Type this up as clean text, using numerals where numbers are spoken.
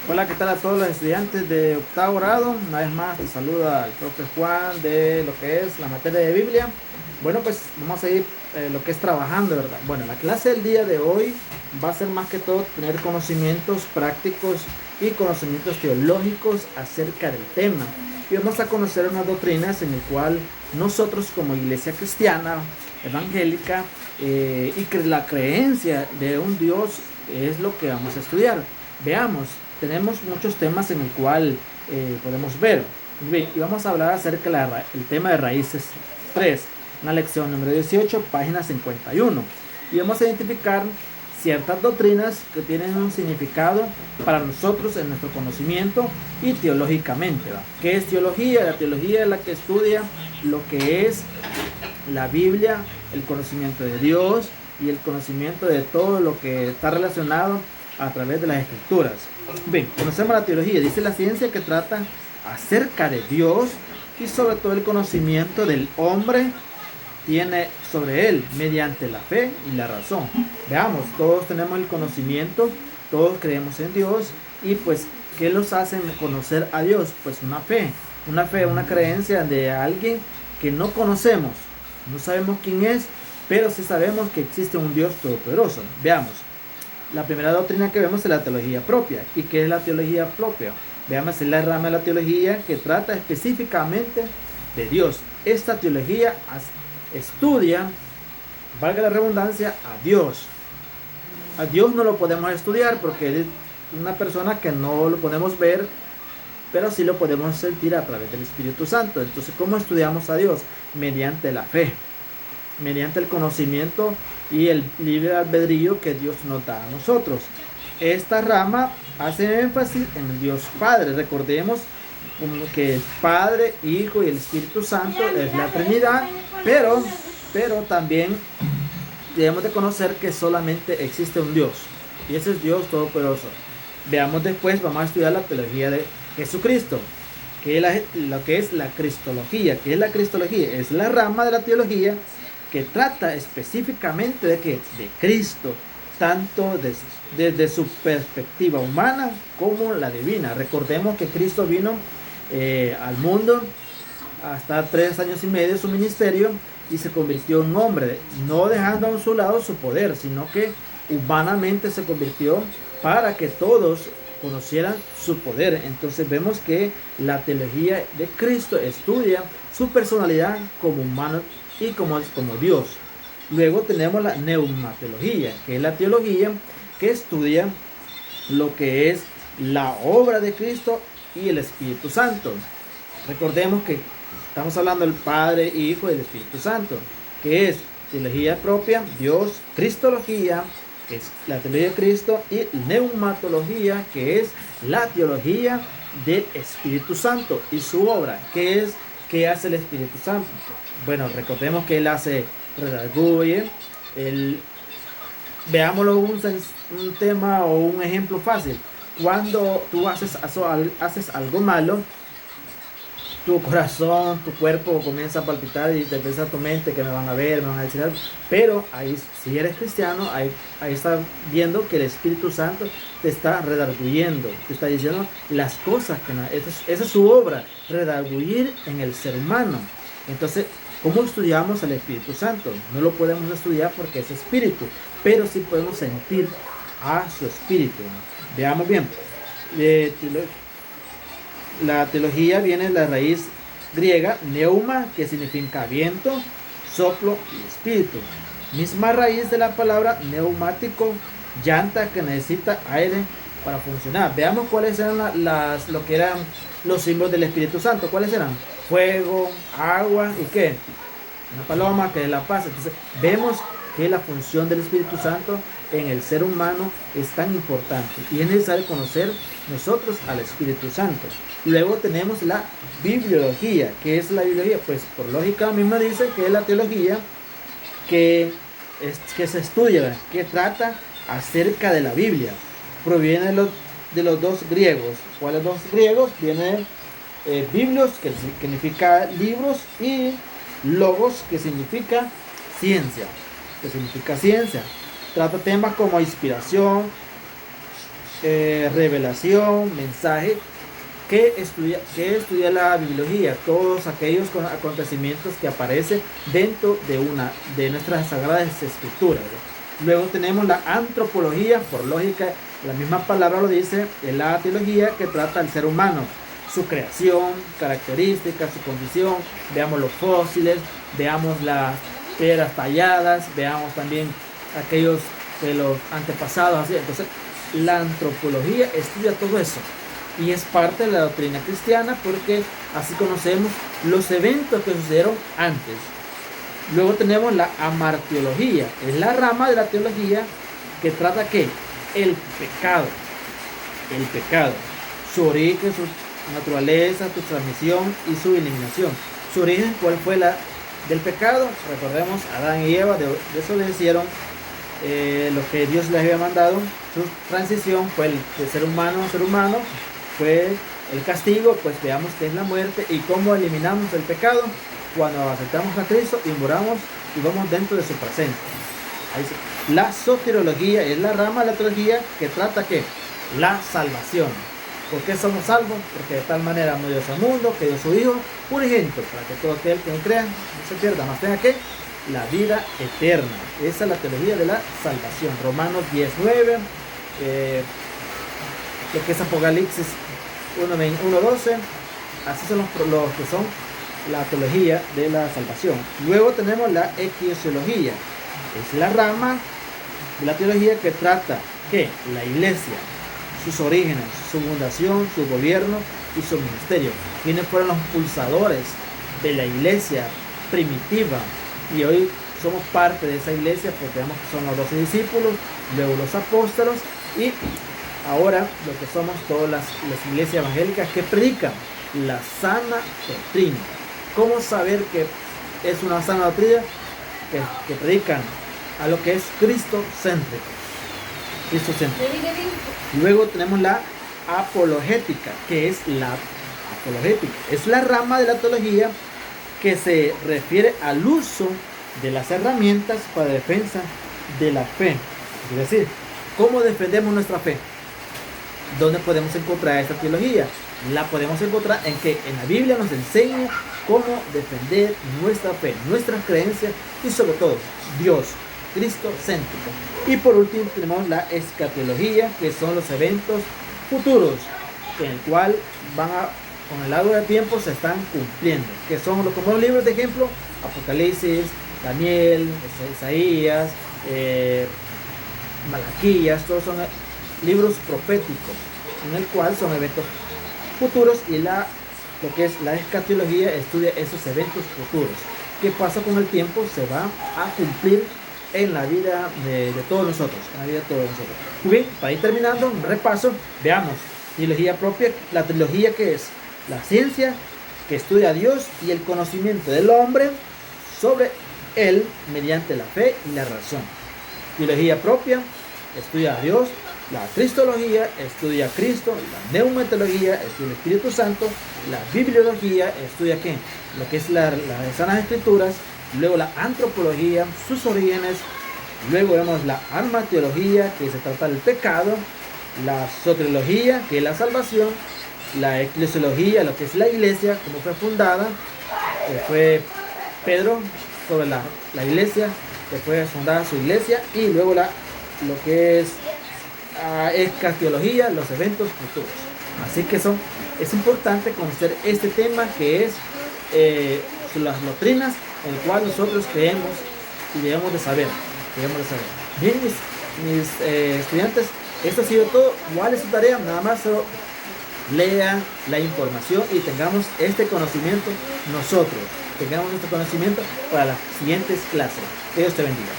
Hola, ¿qué tal a todos los estudiantes de octavo grado? Una vez más te saluda el profe Juan de lo que es la materia de Biblia. Bueno, pues vamos a ir lo que es trabajando, ¿verdad? Bueno, la clase del día de hoy va a ser más que todo tener conocimientos prácticos y conocimientos teológicos acerca del tema. Y vamos a conocer unas doctrinas en el cual nosotros como iglesia cristiana, evangélica, y que la creencia de un Dios es lo que vamos a estudiar. Veamos, tenemos muchos temas en el cual podemos ver. Bien, y vamos a hablar acerca del tema de raíces 3, una lección número 18, página 51. Y vamos a identificar ciertas doctrinas que tienen un significado para nosotros en nuestro conocimiento y teológicamente, ¿va? ¿Qué es teología? La teología es la que estudia lo que es la Biblia, el conocimiento de Dios y el conocimiento de todo lo que está relacionado a través de las escrituras. Bien, conocemos la teología. Dice la ciencia que trata acerca de Dios y sobre todo el conocimiento del hombre tiene sobre él mediante la fe y la razón. Veamos, todos tenemos el conocimiento, todos creemos en Dios y pues, ¿qué los hace conocer a Dios? Pues una fe, una creencia de alguien que no conocemos, no sabemos quién es, pero sí sabemos que existe un Dios todopoderoso. Veamos. La primera doctrina que vemos es la teología propia. ¿Y qué es la teología propia? Veamos, es la rama de la teología que trata específicamente de Dios. Esta teología estudia, valga la redundancia, a Dios. A Dios no lo podemos estudiar porque Él es una persona que no lo podemos ver, pero sí lo podemos sentir a través del Espíritu Santo. Entonces, ¿cómo estudiamos a Dios? Mediante la fe, mediante el conocimiento y el libre albedrío que Dios nos da a nosotros. Esta rama hace énfasis en el Dios Padre. Recordemos que el Padre, Hijo y el Espíritu Santo es la Trinidad, pero también debemos de conocer que solamente existe un Dios, y ese es Dios Todopoderoso. Veamos después, vamos a estudiar la teología de Jesucristo, que es lo que es la cristología. ¿Qué es la cristología? Es la rama de la teología que trata específicamente de Cristo, tanto desde su perspectiva humana como la divina. Recordemos que Cristo vino al mundo hasta 3 años y medio de su ministerio y se convirtió en hombre, no dejando a su lado su poder, sino que humanamente se convirtió para que todos conocieran su poder. Entonces vemos que la teología de Cristo estudia su personalidad como humano y como Dios. Luego tenemos la neumatología, que es la teología que estudia lo que es la obra de Cristo y el Espíritu Santo. Recordemos que estamos hablando del Padre, Hijo y del Espíritu Santo, que es teología propia, Dios, cristología, que es la teología de Cristo, y neumatología, que es la teología del Espíritu Santo y su obra. ¿Qué hace el Espíritu Santo? Bueno, recordemos que Él hace redarguye. Veámoslo un tema o un ejemplo fácil. Cuando tú haces algo malo, tu corazón, tu cuerpo comienza a palpitar y te piensa tu mente que me van a ver, me van a decir algo. Pero ahí, si eres cristiano, ahí está viendo que el Espíritu Santo te está redarguyendo, te está diciendo las cosas que esa es su obra, redarguir en el ser humano. Entonces, ¿cómo estudiamos al Espíritu Santo? No lo podemos estudiar porque es espíritu, pero sí podemos sentir a su espíritu. Veamos bien. La teología viene de la raíz griega neuma, que significa viento, soplo y espíritu. Misma raíz de la palabra neumático, llanta que necesita aire para funcionar. Veamos cuáles eran lo que eran los símbolos del Espíritu Santo. ¿Cuáles eran? Fuego, agua y ¿qué? Una paloma, que es la paz. Entonces vemos que la función del Espíritu Santo en el ser humano es tan importante y es necesario conocer nosotros al Espíritu Santo. Luego tenemos la bibliología. ¿Qué es la bibliología? Pues por lógica misma dice que es la teología que se estudia, que trata acerca de la Biblia. Proviene de los dos griegos. ¿Cuáles dos griegos? Viene biblios, que significa libros, y logos, que significa ciencia. Trata temas como inspiración, revelación, mensaje, que estudia la bibliología, todos aquellos acontecimientos que aparecen dentro de nuestras sagradas escrituras. Luego tenemos la antropología, por lógica, la misma palabra lo dice, es la teología que trata al ser humano, su creación, características, su condición, veamos los fósiles, veamos las piedras talladas, veamos también aquellos de los antepasados, así. Entonces, la antropología estudia todo eso y es parte de la doctrina cristiana porque así conocemos los eventos que sucedieron antes. Luego tenemos la amartiología, es la rama de la teología que trata ¿qué? El pecado, su origen, su naturaleza, su transmisión y su eliminación. Su origen, ¿cuál fue la del pecado? Recordemos, Adán y Eva desobedecieron lo que Dios les había mandado. Su transición fue de ser humano a ser humano, fue el castigo, pues veamos que es la muerte. Y cómo eliminamos el pecado cuando aceptamos a Cristo y moramos y vamos dentro de su presencia. Ahí sí. La soteriología es la rama de la teología que trata ¿qué? La salvación. ¿Por qué somos salvos? Porque de tal manera amó Dios al mundo que dio su Hijo unigénito para que todo aquel que no crea no se pierda, más tenga que la vida eterna. Esa es la teología de la salvación. Romanos 10:9, lo que es Apocalipsis 1:12, así son los que son la teología de la salvación. Luego tenemos la eclesiología, es la rama de la teología que trata que la iglesia, sus orígenes, su fundación, su gobierno y su ministerio. ¿Quiénes fueron los impulsadores de la iglesia primitiva? Y hoy somos parte de esa iglesia porque vemos que son los 12 discípulos, luego los apóstolos y ahora lo que somos todas las iglesias evangélicas que predican la sana doctrina. ¿Cómo saber que es una sana doctrina? Que predican a lo que es Cristo céntrico. Luego tenemos la apologética, que es la apologética. Es la rama de la teología que se refiere al uso de las herramientas para defensa de la fe. Es decir, ¿cómo defendemos nuestra fe? ¿Dónde podemos encontrar esta teología? La podemos encontrar en que en la Biblia nos enseña cómo defender nuestra fe, nuestras creencias y sobre todo Dios, Cristo céntrico. Y por último tenemos la escatología, que son los eventos futuros, en el cual con el largo del tiempo se están cumpliendo, que son como los libros de ejemplo, Apocalipsis, Daniel, Isaías, Malaquías, todos son libros proféticos, en el cual son eventos futuros y lo que es la escatología estudia esos eventos futuros. ¿Qué pasa con el tiempo? Se va a cumplir en la vida de todos nosotros, Muy bien, para ir terminando, un repaso, veamos, teología propia, la teología que es la ciencia que estudia a Dios y el conocimiento del hombre sobre él mediante la fe y la razón. Teología propia, estudia a Dios. La cristología estudia a Cristo, la neumatología estudia el Espíritu Santo, la bibliología estudia ¿qué? Lo que es las Sanas Escrituras, luego la antropología, sus orígenes, luego vemos la armateología, que se trata del pecado, la soteriología, que es la salvación, la eclesiología, lo que es la iglesia, cómo fue fundada, que fue Pedro sobre la iglesia, que fue fundada su iglesia, y luego lo que es escatología, los eventos futuros. Así que es importante conocer este tema que es las doctrinas en el cual nosotros creemos y debemos de saber. Bien, mis estudiantes, esto ha sido todo. ¿Cuál es su tarea? Nada más lean la información y tengamos este conocimiento nosotros. Tengamos este conocimiento para las siguientes clases. Que Dios te bendiga.